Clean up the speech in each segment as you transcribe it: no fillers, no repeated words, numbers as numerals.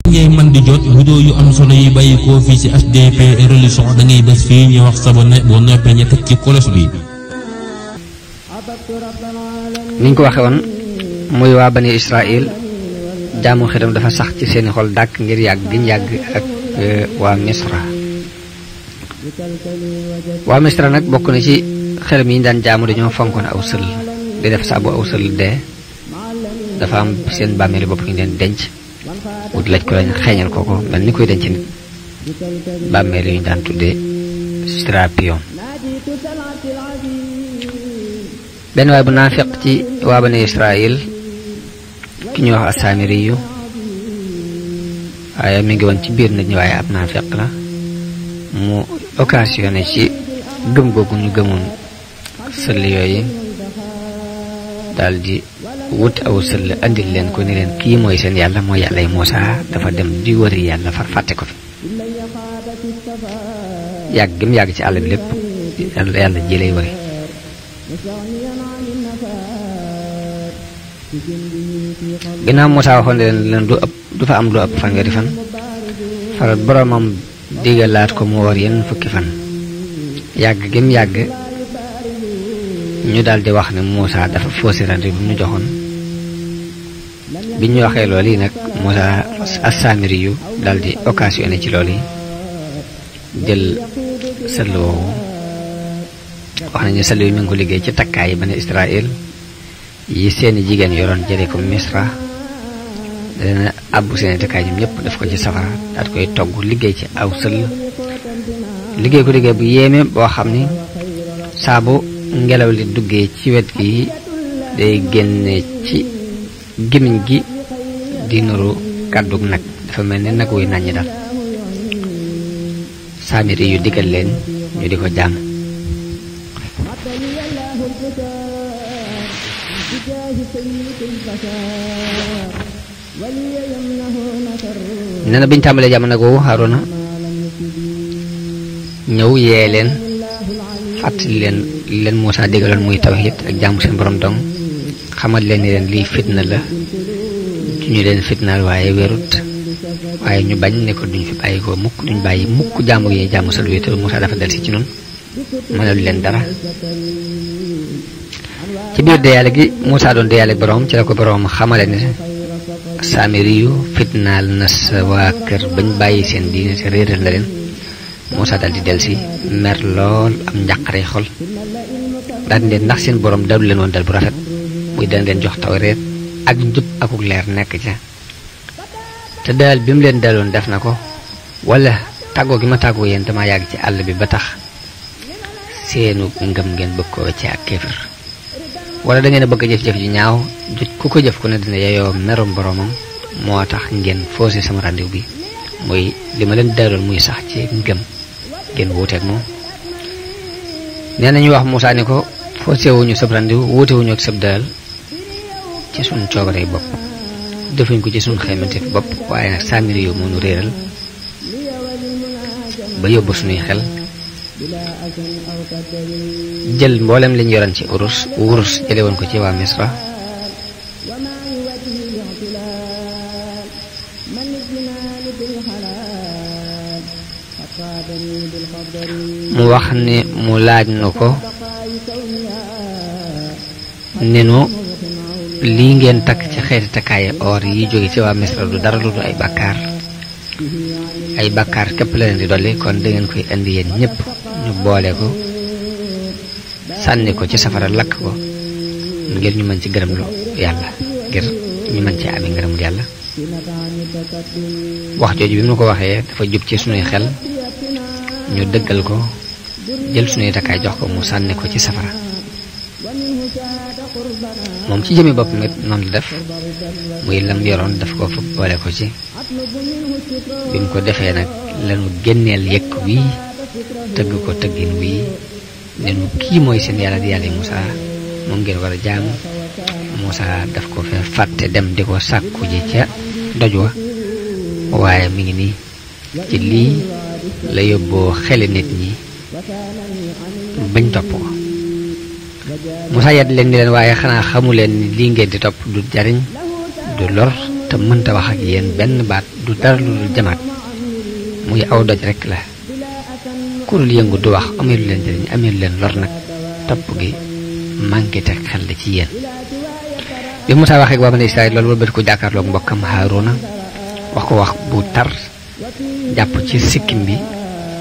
ngay man di jot vidéo yu am solo yi bàyyi ko fii ci HDP religion da ngay bés fii ñu wax sabone boo noppee ñu teg ci kolos bi. niñ ko waxe woon muy waa bani Israël jaamu xiram dafa sax ci seeni xol dàkk ngir yàgg giñ yàgg ak waa Misra. waa Misra nag bokk na ci xiram yi ñu daan jaamu dañoo fonkoon aw sël di def saa bu aw sël dee dafa am seen bàmmeeli bopp ñu leen denc wut laj ko lañ xeeñal ko mel ni koy denc nit bàmmeeli yu ñu daan tuddee Serapion. benn waay bu naafiq ci waa bani Israël ki ñuy wax Asaamiriyu waaye mi ngi woon ci biir nit ñi waaye ab naafiq la mu occasionné ci gëm googu ñu gëmoon sëll yooyu daldi wut aw sëll andil leen ko ni leen kii mooy seen yàlla mooy yàllay Muusaa dafa dem di wëri yàlla far fàtte ko fi yàgg gi mu yàgg ci àll bi lépp yàlla ji lay wëri. ginnaaw Muusaa waxoon leen du fa am lu ëpp fanweeri fan far boromam digalaat ko mu war yenn fukki fan yàgg gi mu yàgg ñu daldi wax ne Muusaa dafa faussé rendez-vous bi ñu joxoon bi ñu waxee loolu yi nag Muusaa As-Saamiri yu daldi occasionné ci loolu yi jël sëll woowu wax nañu sëll yu mi ngi ko liggéey ci takkaay yi bani Israël yi seeni jigéen yoroon jëlee ko Misra dana àbbu seeni takkaay ñoom ñëpp def ko ci safara daat koy togg liggéey ci aw sëll liggéey ko liggéey bu yéeme boo xam ni saabu ngelaw li duggee ci wet gi day génne ci gémmiñ gi di nuru kàddug nag dafa mel ni nag wuy nàññi dal Saamiri yu digal leen ñu di ko jaam. nee na biñ tàmbalee jàmm nag woowu Haaruna ñëw yee leen fàttali leen Muusaa digaloon muy tawhid ak jaamu seen borom dong xamal leen ni leen lii fitna la ñu leen fitnaal waaye wérut waaye ñu bañ ne ko duñ fi bàyyi ko mukk duñ bàyyi mukk jaamu yi jaamu sal wi te Muusaa dafa del si ci noonu mënalu leen dara. ci biir deyaale gi Muusaa doon deyaale borom ci la ko borom xamale ne Saamiri yu fitnaal na sa waa kër bañ bàyyi seen diine te réeral na leen. Muusaa daldi delsi mer lool am njàqare xol daal di leen ndax seen borom dalu leen woon dal bu rafet muy dana leen jox tawreet ak njub akuk leer nekk ca te daal bi mu leen daloon def na ko wala tàggoo gi ma tàggoo yéen dama yàgg ci àll bi ba tax seenu ngëm ngeen bëgg ko wecce ak kéefër wala da ngeen a bëgg a jëf-jëf ji ñaaw ku ko jëf ku ne dina yeyoo merum boromam moo tax ngeen faussé sama rendez-vous bi muy li ma leen daloon muy sax ci ngëm ngeen wuuteeg moom. nee nañu wax Muusaa ni ko faussé wuñu sab rendez-vous wuute wuñu ak sab dalal ci suñ coobare bopp defuñ ko ci suñ xaymante bopp waaye nag Saamiri yu moo nu réeral ba yóbbu suñuy xel jël mboolem liñ yoroon ci wurus jële woon ko ci waa Misra mu wax ni mu laaj nu ko ni nu lii ngeen takk ci xeeti takkaaye or yi jóge ci waa Misra du dara lu dul ay bàkkaar képp la leen di dolli kon da ngeen koy indi yéen ñëpp ñu boole ko sànni ko ci safara lakk ko ngir ñu mën ci gërëm lu yàlla ngir ñu mën ci amee ngërëmul yàlla. wax jooju bi mu ko waxee dafa jub ci sunuy xel ñu dëggal ko jël sunuy takkaay jox ko mu sànni ko ci safara. moom ci jëmi bopp nit noonu la def muy lam yoroon daf ko fa boole ko ci bi mu ko defee nag lanu génneel yëkk wii tëgg ko tëggin wii ne nu kii mooy seen yàlla di yàlla Muusaa moom ngeen war a jaamu. Muusaa daf ko fee fàtte dem di ko sàkku ji ca doj wa waaye mi ngi nii ci lii la yóbboo xeli nit ñi bañ topp ko. Muusaa yedd leen ni leen waaye xanaa xamu leen ni lii ngeen di topp du jariñ du lor te mënta wax ak yéen benn baat du dara lu jamaat muy aw doj rek la kurul yëngu du wax amelu leen jëriñ amelu leen lor nag topp gi manqué te xel la ci yéen bi Musaa waxee ak waa Bani Israayil loolu wëlbati ko jàkkaarloog mbokkam Haaruna wax ko wax bu tar jàpp ci sikkim bi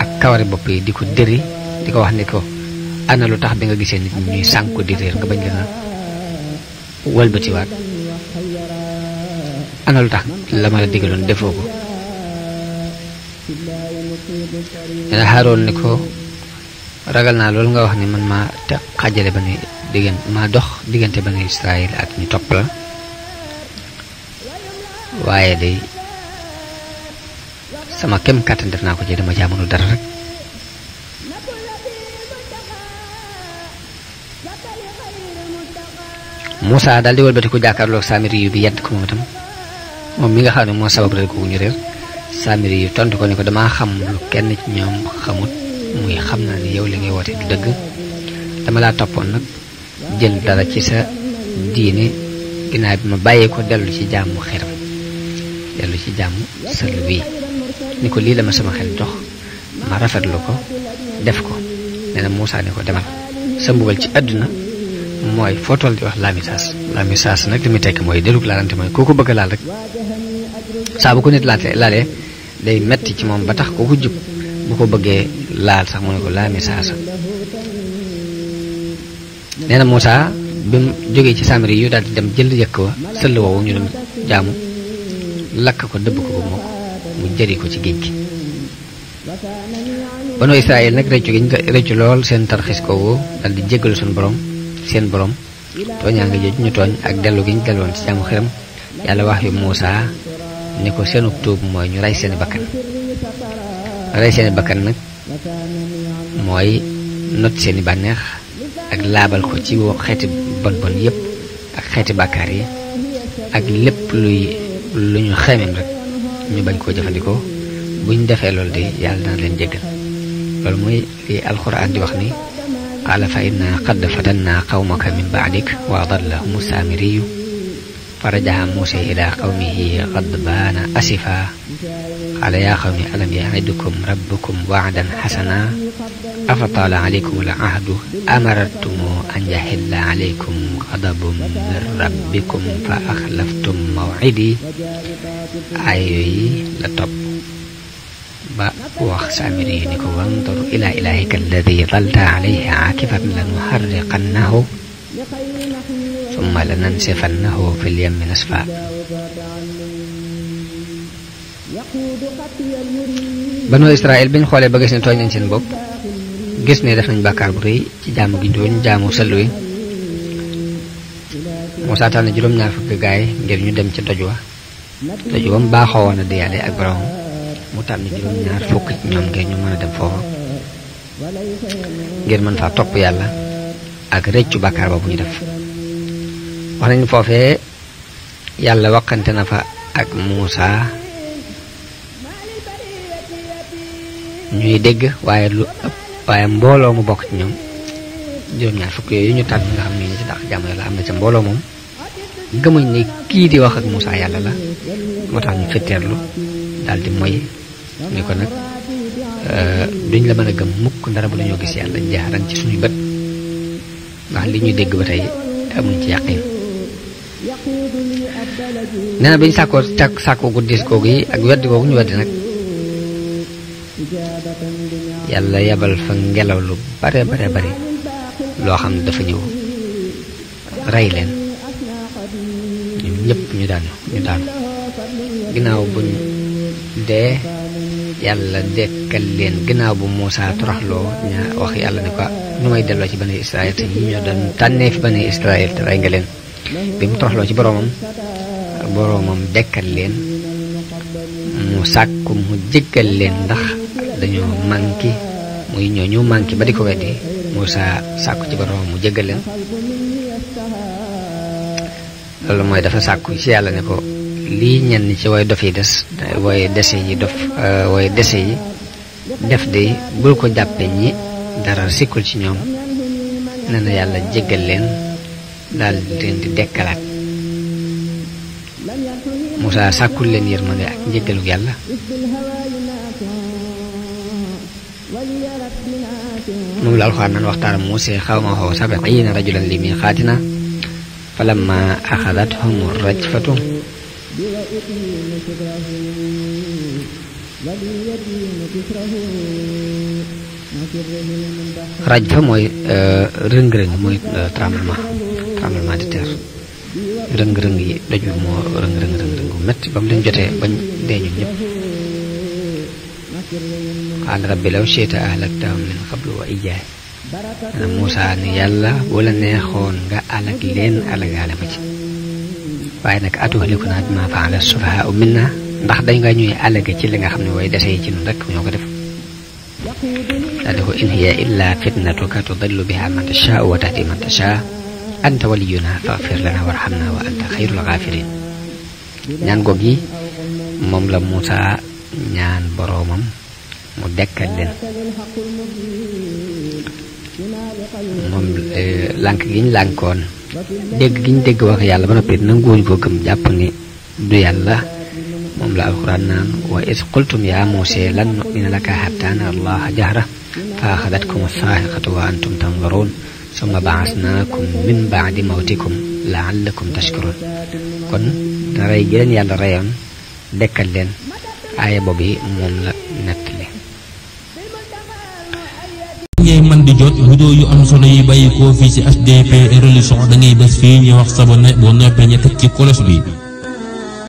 ak kawari bopp yi di ko dëri di ko wax ni ko ana lu tax bi nga gisee nit ñuy sànku di réer nga bañ leen a wëlbatiwaat ana lu tax la ma la digaloon defoo ko dina Haaroon ni ko ragal naa loolu nga wax ni man maa te xajale maa dox diggante Bani Israayil ak ñu topp la waaye day sama kem kàttan def naa ko ci dama jaamono dara rek Musaa daal di wëlbati ko jàkkaarloog Saamiri yu bi yedd ko moom itam moom mi nga xam ne moo sabab rek ko ñu réer Saamiri yu tontu ko ni ko damaa xam lu kenn ci ñoom xamut muy xam naa ni yow li ngay woote du dëgg dama laa toppoon nag jël dara ci sa diine ginnaaw bi ma bàyyee ko dellu ci jaamu xiram dellu ci jaamu sël wii ni ko lii la ma sama xel jox ma rafetlu ko def ko nee na Musaa ni ko demal sa mbugal ci àdduna mooy foo toll di wax laamisaas nag li muy tekk mooy delug laalante mooy koo ko bëgg a laal rek saa bu ko nit laalee day metti ci moom ba tax koo ko jub bu ko bëggee laal sax mu ne ko laamisaasa nee na Musaa bi mu jógee ci Saamiri yu daal di dem jël yëkk wa sëll woowu ñu doon jaamu lakk ko dëbb ko ba mokk mu jëri ko ci géej gi Banu Israayil nag rëccu lool seen tarxis koogu daal di jéggalu seen borom tooñaa nga jooju ñu tooñ ak dellu gi ñu delloon ci jaamu xiram yàlla wax yu Musaa ni ko seenu tuub mooy ñu rey seeni bakkan nag mooy not seeni bànneex ak laabal ko ci xeeti bon bon yépp ak xeeti bàkkaar yi ak lépp lu ñu xemeem rek ñu bañ koo jëfandikoo buñ defee loolu de yàlla dana leen jéggal loolu mooy li alxuraan di wax ni qaala fa inna qad fatanna qawmaka min ba'dik wa adallahum saamiriyu fa raja'a Muusaa ila qawmihi ghadbaana asifa qaala yaa qawmi alam ya'idukum rabbukum wa'dan hasana afa taala alaykum al-ahdu amartum an yahilla alaykum ghadabun min rabbikum fa akhlaftum maw'idi ay yooyu la topp ba wax Saamiri yi ni ko wandur ila ilaahika alladi dalta alayhi aakifan lanuharriqannahu summa lanansifannahu fil yammi nasfa Banu Israayil bi ñu xoolee ba gis ne tooñ nañ seen bopp gis ne def nañ bàkkaar bu rëy ci jaamu gi doon jaamu sëll wi Musaa tànn juróom-ñaar fukki gaay ngir ñu dem ca doj wa mu baaxoo woon a diyaale ak borom mu tànn juróom-ñaar fukk ci ñoom ngir ñu mën a dem foofu ngir mën faa topp yàlla ak rëccu bàkkaar boobu ñu def wax nañu foofee yàlla waxante na fa ak Musaa ñuy dégg waaye mbooloo mu bokk ci ñoom juróom-ñaar fukk yooyu ñu tànn nga xam ne ñu ci dàq jàmm yàlla am na ca mbooloo moom gëmuñ ne kii di wax ak Musaa yàlla la moo tax ñu fetteerlu daal di moy ni ko nag duñ la mën a gëm mukk ndara bu dañoo gis yàlla jaaran ci suñuy bët ndax li ñuy dégg ba tey amuñ ci yàqin nee na bi ñu sàkkoo guddiis googu yi ak weddi googu ñu weddi nag yàlla yabal fa ngelaw lu bare loo xam ne dafa ñëw rey leen ñun ñëpp ñu daanu ginnaaw buñ dee yàlla dekkal leen ginnaaw bu Musaa toroxloo ña wax yàlla ne ko ñu may delloo ci Bani Israayil te ñi ñoo doon tànnee fi Bani Israayil te rey nga leen bi mu toroxloo ci boroomam dekkal leen mu sàkku mu jéggal leen ndax dañoo manqué muy ñooñu manqué ba di ko weddi Musaa sàkku ci boroomam mu jéggal leen loolu mooy dafa sàkku ci yàlla ne ko lii ñenn ci way dof yi way dese yi def de bul ko jàppe ñi dara sikkul ci ñoom nee na yàlla jéggal leen daal di leen di dekkalaat Moussa sàkkul leen yërmande ak njëggalug yàlla moom la alxuraan naan waxtaara Muusaa qawmahu 70 rajulan li miiqaatinaa falammaa axadathum rajfatu rajfa mooy rëng-rëng mooy tremblement de terre rëng-rëng yi doj bi moo rëng-rëng bu métti ba mu leen jotee bañ dee ñun ñëpp qaala rabbi law shi'ta ahlaktahum min qablu wa iyyaaya Muusaa ni yàlla boo la neexoon nga alag leen alagaale ma ci waaye nag atuhlikunaa bimaa fa'ala as-sufahaa'u minnaa ndax dañ nga ñuy alage ci li nga xam ne way dese yi ci ñun rek ñoo ko def daal di ko in hiya illaa fitnatuka tudillu bihaa man tashaa'u wa tahdii man tashaa'u anta waliyyunaa faghfir lanaa warhamnaa wa anta xayrul ghaafiriin ñaan goog yi moom la Muusaa ñaan boroomam mu dekkal leen moom lànk gi ñu lànkoon dégg gi ñu dégg wax yàlla ba noppi nanguwuñ ko gëm jàpp ni du yàlla moom la alxuraan naan wa iz qultum yaa Muusaa lan nu'mina laka hattaa nara Allaha jahra fa axadatkum as-saa'iqatu wa antum tanzuruun summa ba'asnaakum min ba'di mawtikum la'allakum tashkuruun kon rey gi leen yàlla reyoon dekkal leen aaya boobu moom la nettali ngay man di jot vidéo yu am solo yi bàyyi koo fii ci HDP Religion da ngay bés fii ñu wax sabone boo noppee ñu teg ci cloche bi